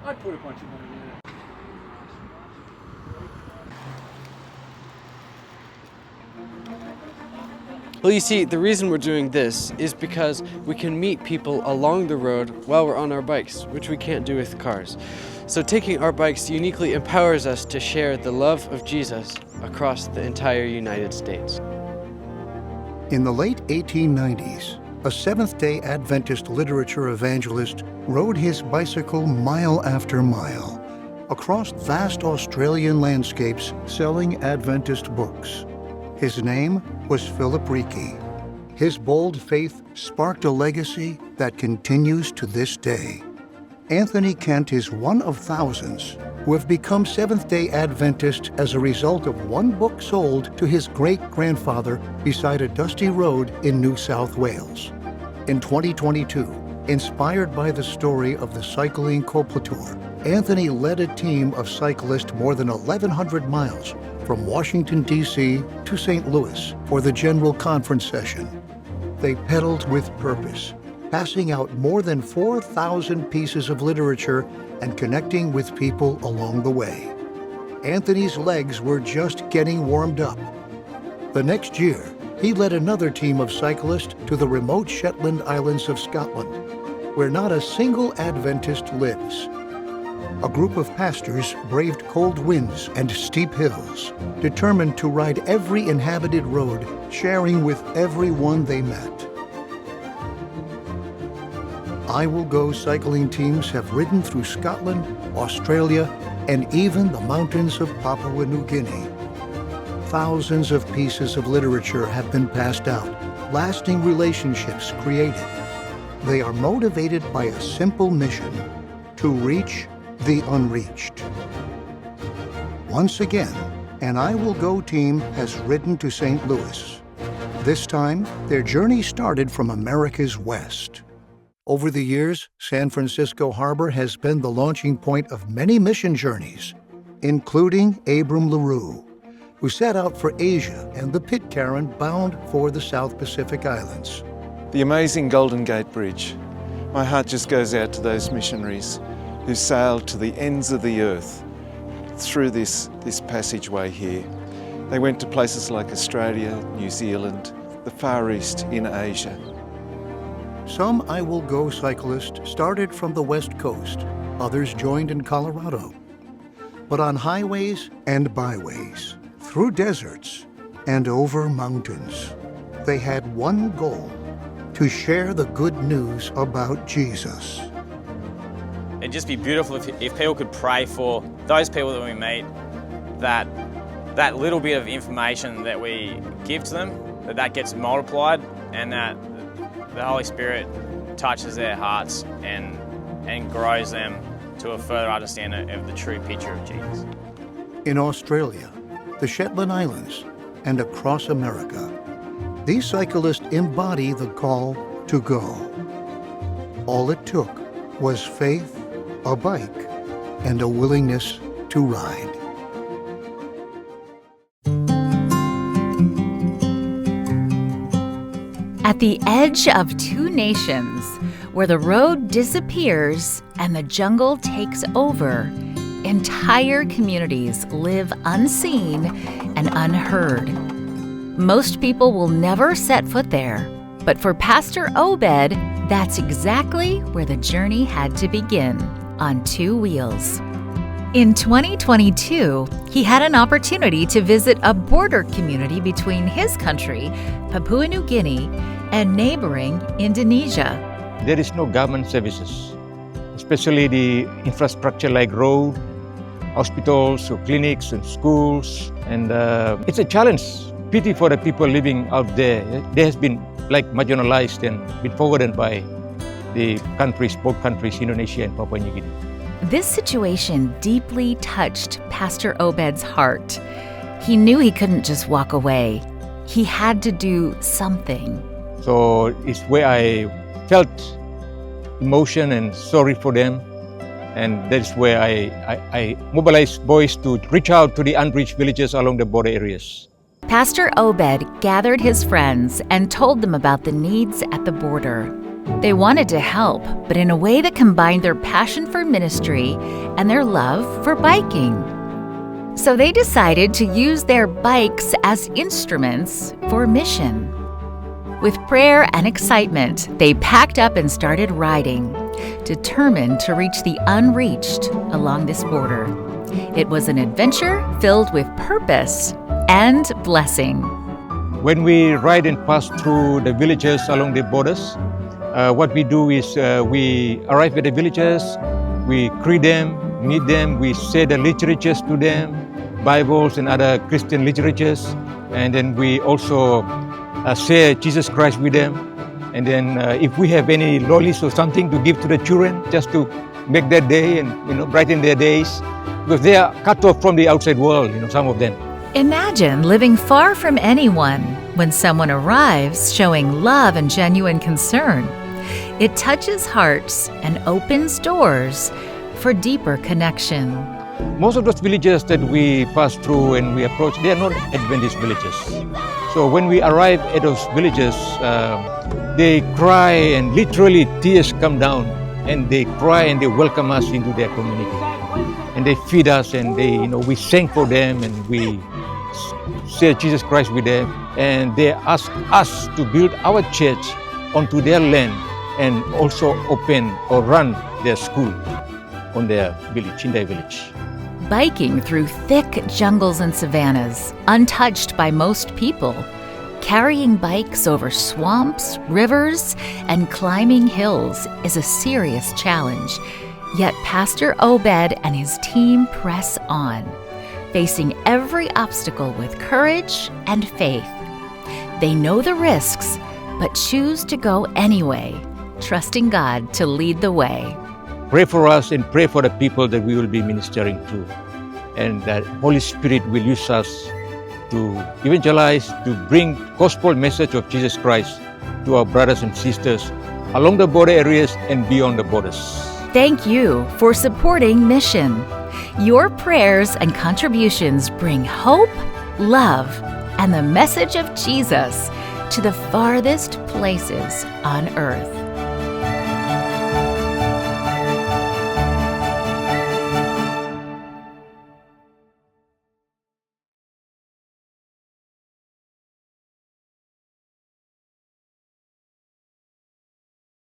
I'd put a bunch of money in it. Well, you see, the reason we're doing this is because we can meet people along the road while we're on our bikes, which we can't do with cars. So taking our bikes uniquely empowers us to share the love of Jesus across the entire United States. In the late 1890s, a Seventh-day Adventist literature evangelist rode his bicycle mile after mile across vast Australian landscapes selling Adventist books. His name was Philip Reiki. His bold faith sparked a legacy that continues to this day. Anthony Kent is one of thousands who have become Seventh-day Adventist as a result of one book sold to his great-grandfather beside a dusty road in New South Wales. In 2022, inspired by the story of the cycling Tour, Anthony led a team of cyclists more than 1,100 miles from Washington, D.C. to St. Louis for the General Conference session. They pedaled with purpose, passing out more than 4,000 pieces of literature and connecting with people along the way. Anthony's legs were just getting warmed up. The next year, he led another team of cyclists to the remote Shetland Islands of Scotland, where not a single Adventist lives. A group of pastors braved cold winds and steep hills, determined to ride every inhabited road, sharing with everyone they met. I Will Go cycling teams have ridden through Scotland, Australia, and even the mountains of Papua New Guinea. Thousands of pieces of literature have been passed out, lasting relationships created. They are motivated by a simple mission: to reach the unreached. Once again, an I Will Go team has ridden to St. Louis. This time, their journey started from America's West. Over the years, San Francisco Harbor has been the launching point of many mission journeys, including Abram LaRue, who set out for Asia, and the Pitcairn bound for the South Pacific Islands. The amazing Golden Gate Bridge. My heart just goes out to those missionaries who sailed to the ends of the earth through this passageway here. They went to places like Australia, New Zealand, the Far East, in Asia. Some I Will Go cyclists started from the West Coast, others joined in Colorado. But on highways and byways, through deserts and over mountains, they had one goal: to share the good news about Jesus. It'd just be beautiful if people could pray for those people that we meet, that little bit of information that we give to them, that gets multiplied, and that the Holy Spirit touches their hearts and grows them to a further understanding of the true picture of Jesus. In Australia, the Shetland Islands, and across America, these cyclists embody the call to go. All it took was faith, a bike, and a willingness to ride. At the edge of two nations, where the road disappears and the jungle takes over, entire communities live unseen and unheard. Most people will never set foot there, but for Pastor Obed, that's exactly where the journey had to begin, on two wheels. In 2022, he had an opportunity to visit a border community between his country, Papua New Guinea, and neighboring Indonesia. There is no government services, especially the infrastructure like road, hospitals, or clinics and schools. And it's a challenge. Pity for the people living out there. They has been marginalized and been forgotten by the countries, both countries, Indonesia and Papua New Guinea. This situation deeply touched Pastor Obed's heart. He knew he couldn't just walk away. He had to do something. So it's where I felt emotion and sorry for them. And that's where I mobilized boys to reach out to the unreached villages along the border areas. Pastor Obed gathered his friends and told them about the needs at the border. They wanted to help, but in a way that combined their passion for ministry and their love for biking. So they decided to use their bikes as instruments for mission. With prayer and excitement, they packed up and started riding, determined to reach the unreached along this border. It was an adventure filled with purpose and blessing. When we ride and pass through the villages along the borders, what we do is we arrive at the villages, we greet them, meet them, we say the literatures to them, Bibles and other Christian literatures, and then we also share Jesus Christ with them. And then if we have any lollies or something to give to the children, just to make their day and brighten their days, because they are cut off from the outside world, some of them. Imagine living far from anyone when someone arrives showing love and genuine concern. It touches hearts and opens doors for deeper connection. Most of those villages that we pass through and we approach, they are not Adventist villages. So when we arrive at those villages, they cry and literally tears come down, and they cry and they welcome us into their community. And they feed us, and we sing for them, and we share Jesus Christ with them. And they ask us to build our church onto their land and also open or run their school on their village, in their village. Biking through thick jungles and savannas, untouched by most people, carrying bikes over swamps, rivers, and climbing hills is a serious challenge. Yet Pastor Obed and his team press on, facing every obstacle with courage and faith. They know the risks, but choose to go anyway, trusting God to lead the way. Pray for us and pray for the people that we will be ministering to, and that Holy Spirit will use us to evangelize, to bring gospel message of Jesus Christ to our brothers and sisters along the border areas and beyond the borders. Thank you for supporting Mission. Your prayers and contributions bring hope, love, and the message of Jesus to the farthest places on earth.